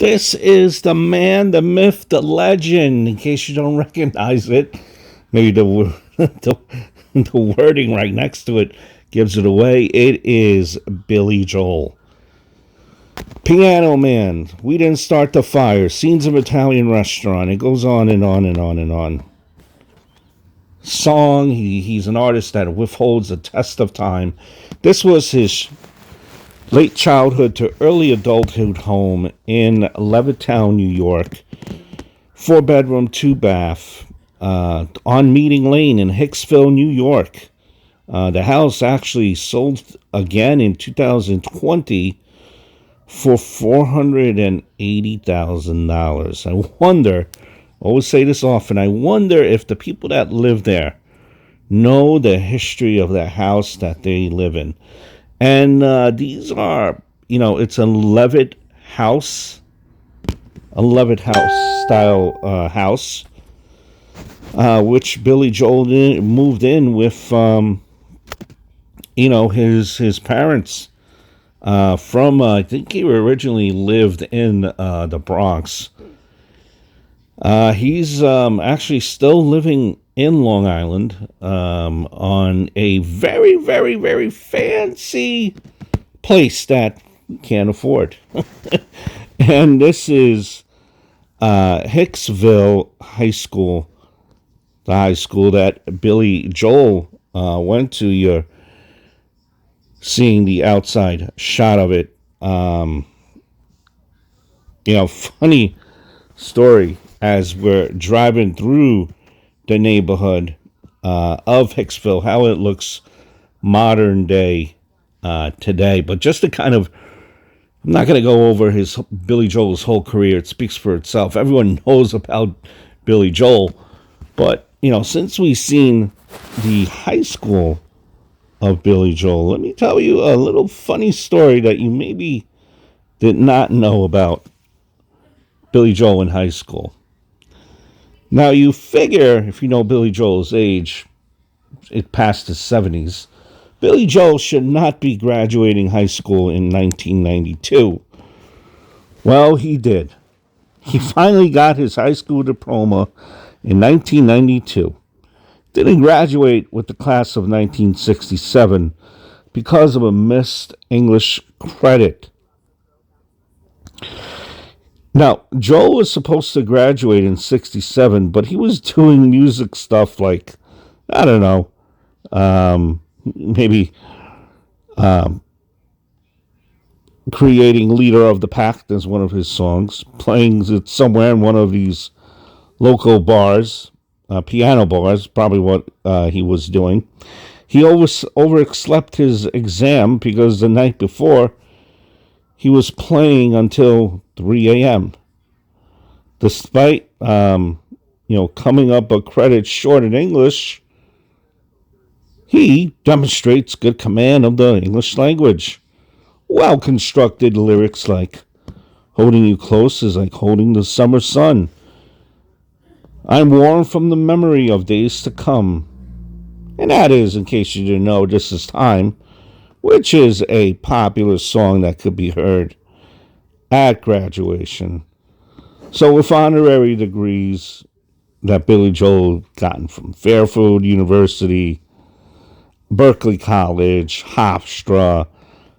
This is the man, the myth, the legend. In case you don't recognize it, maybe the wording right next to it gives it away. It is Billy Joel. Piano Man, We Didn't Start the Fire, Scenes of Italian Restaurant. It goes on and on and on and on. Song, he's an artist that withholds the test of time. This was his late childhood to early adulthood home in Levittown, New York. 4-bedroom, 2-bath on Meeting Lane in Hicksville, New York. The house actually sold again in 2020 for $480,000. I wonder, I always say this often, I wonder if the people that live there know the history of the house that they live in. And these are, it's a Levitt house style house, which Billy Joel moved in with, his parents from, I think he originally lived in the Bronx. He's actually still living in Long Island on a very, very, very fancy place that you can't afford. And this is Hicksville High School, the high school that Billy Joel went to. You're seeing the outside shot of it. Funny story as we're driving through the neighborhood of Hicksville, how it looks modern day today. But just to kind of, I'm not going to go over Billy Joel's whole career. It speaks for itself. Everyone knows about Billy Joel. But, since we've seen the high school of Billy Joel, let me tell you a little funny story that you maybe did not know about Billy Joel in high school. Now, you figure, if you know Billy Joel's age, it passed his 70s, Billy Joel should not be graduating high school in 1992. Well, he did. He finally got his high school diploma in 1992. Didn't graduate with the class of 1967 because of a missed English credit. Now, Joel was supposed to graduate in 67, but he was doing music stuff like, I don't know, maybe creating Leader of the Pack as one of his songs, playing it somewhere in one of these local bars, piano bars, probably what he was doing. He overslept his exam because the night before he was playing until 3 a.m. Despite, coming up a credit short in English, he demonstrates good command of the English language. Well-constructed lyrics like, holding you close is like holding the summer sun. I'm warm from the memory of days to come. And that is, in case you didn't know, This Is Time, which is a popular song that could be heard at graduation. So with honorary degrees that Billy Joel gotten from Fairfield University, Berkeley College, Hofstra,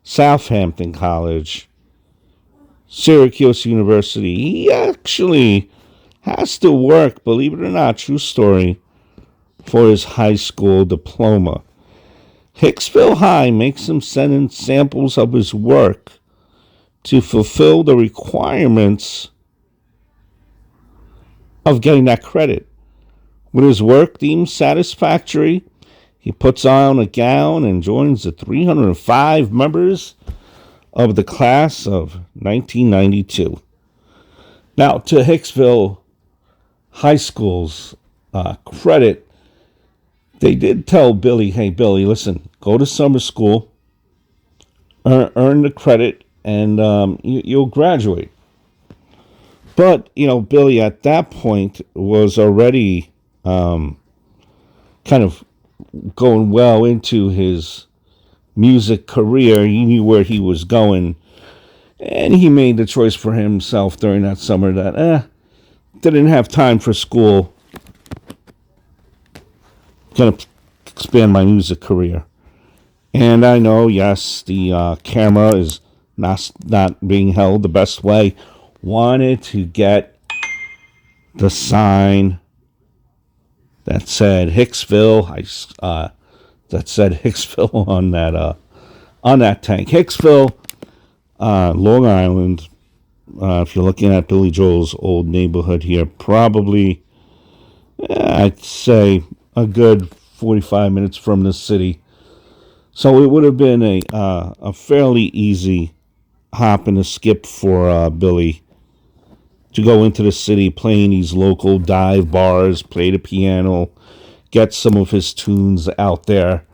Southampton College, Syracuse University, he actually has to work, believe it or not, true story, for his high school diploma. Hicksville High makes him send in samples of his work to fulfill the requirements of getting that credit. With his work deemed satisfactory, he puts on a gown and joins the 305 members of the class of 1992. Now, to Hicksville High School's credit, they did tell Billy, hey, Billy, listen, go to summer school, earn the credit, and you'll graduate. But, Billy at that point was already kind of going well into his music career. He knew where he was going. And he made the choice for himself during that summer that didn't have time for school. Going to expand my music career. And I know, yes, the camera is not being held the best way. Wanted to get the sign that said Hicksville. That said Hicksville on that tank. Hicksville, Long Island. If you're looking at Billy Joel's old neighborhood here, probably I'd say a good 45 minutes from the city. So it would have been a fairly easy hop and a skip for Billy to go into the city, playing these local dive bars, play the piano, get some of his tunes out there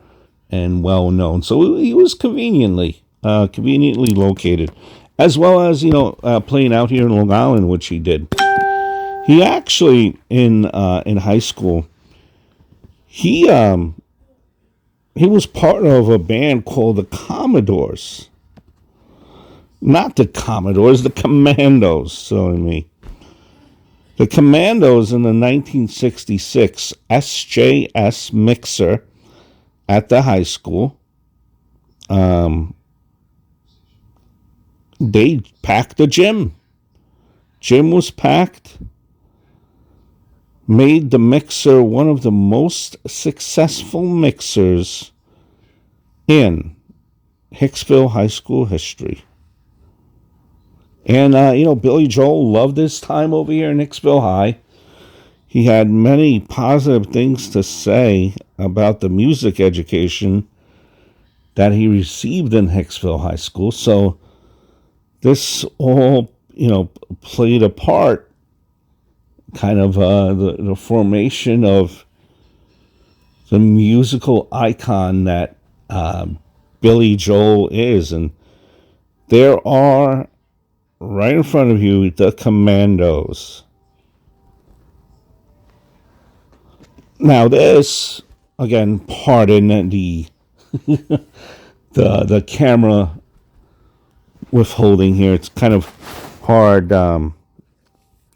and well known. So he was conveniently located, as well as playing out here in Long Island, which he did. He actually in high school, he was part of a band called the Commodores. Not the Commodores, the Commandos, silly me. The Commandos in the 1966 SJS mixer at the high school. They packed the gym. Gym was packed. Made the mixer one of the most successful mixers in Hicksville High School history. And, Billy Joel loved his time over here in Hicksville High. He had many positive things to say about the music education that he received in Hicksville High School. So this all, played a part, kind of the formation of the musical icon that Billy Joel is. And there are, right in front of you, the Commandos. Now this, again, pardon the the camera withholding here. It's kind of hard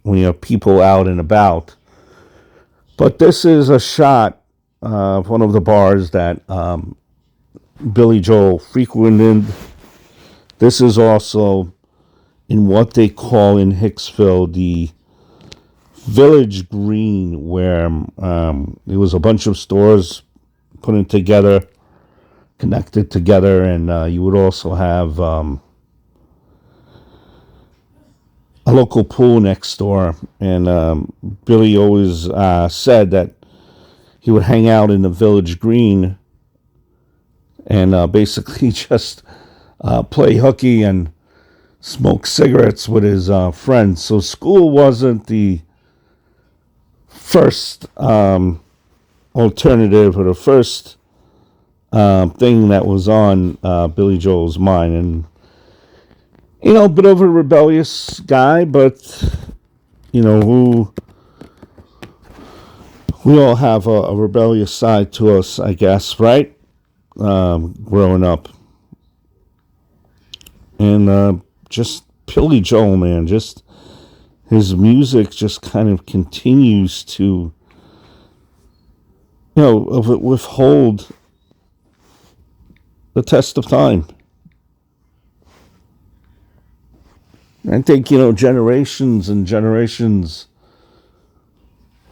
when you have people out and about. But this is a shot of one of the bars that Billy Joel frequented. This is also in what they call in Hicksville the Village Green, where there was a bunch of stores put together, connected together, and you would also have a local pool next door. And Billy always said that he would hang out in the Village Green and basically just play hooky and smoke cigarettes with his friends. So school wasn't the first alternative or the first thing that was on Billy Joel's mind. And, a bit of a rebellious guy, but, who we all have a rebellious side to us, I guess, right? Growing up. And just Billy Joel, man, just his music just kind of continues to, withhold the test of time. I think, generations and generations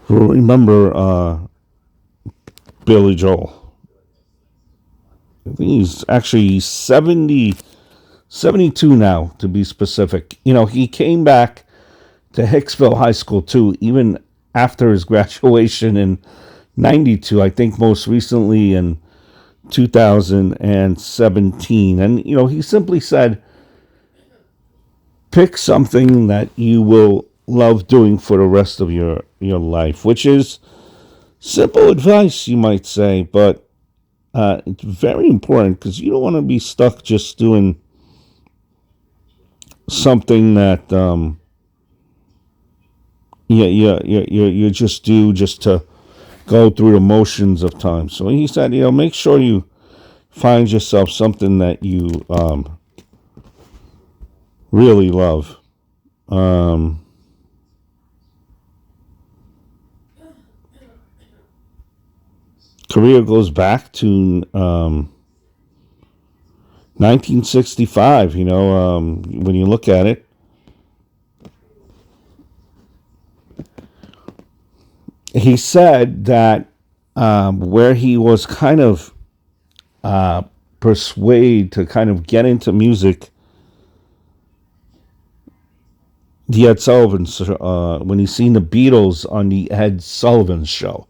will remember Billy Joel. I think he's actually 72 now, to be specific. He came back to Hicksville High School, too, even after his graduation in 92, I think most recently in 2017. And, he simply said, pick something that you will love doing for the rest of your life, which is simple advice, you might say, but it's very important because you don't want to be stuck just doing something that you just do just to go through the motions of time. So he said, make sure you find yourself something that you really love. Career goes back to 1965. When you look at it, he said that where he was kind of persuaded to kind of get into music, the Ed Sullivan, when he seen the Beatles on the Ed Sullivan show.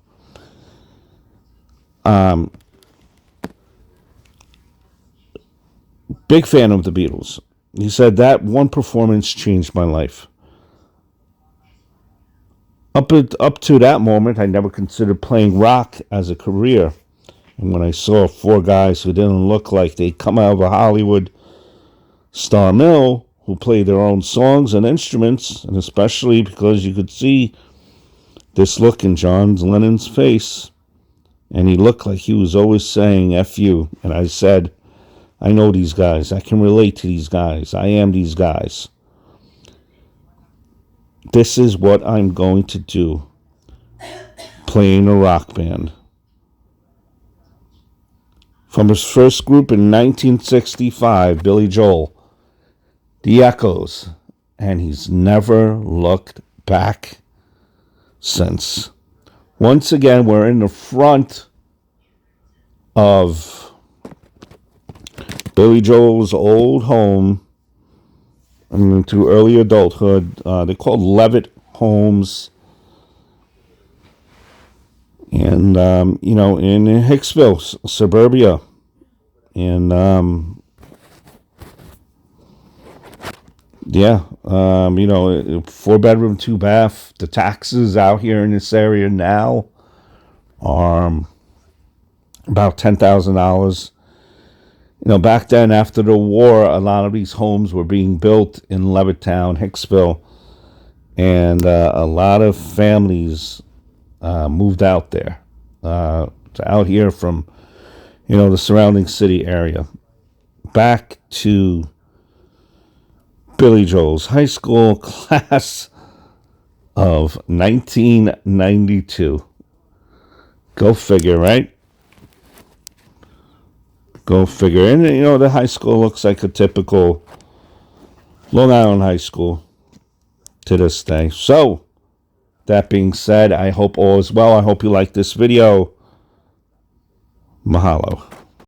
Big fan of the Beatles. He said that one performance changed my life. Up to that moment, I never considered playing rock as a career. And when I saw four guys who didn't look like they'd come out of a Hollywood star mill, who played their own songs and instruments, and especially because you could see this look in John Lennon's face, and he looked like he was always saying F you. And I said, I know these guys. I can relate to these guys. I am these guys. This is what I'm going to do. Playing a rock band. From his first group in 1965, Billy Joel, The Echoes, and he's never looked back since. Once again, we're in the front of Billy Joel's old home into early adulthood. They're called Levitt homes. And, in Hicksville, suburbia. And, 4-bedroom, 2-bath. The taxes out here in this area now are about $10,000. Back then, after the war, a lot of these homes were being built in Levittown, Hicksville, and a lot of families moved out there, out here from, the surrounding city area. Back to Billy Joel's high school class of 1992. Go figure, right? Go figure. And, the high school looks like a typical Long Island high school to this day. So, that being said, I hope all is well. I hope you like this video. Mahalo.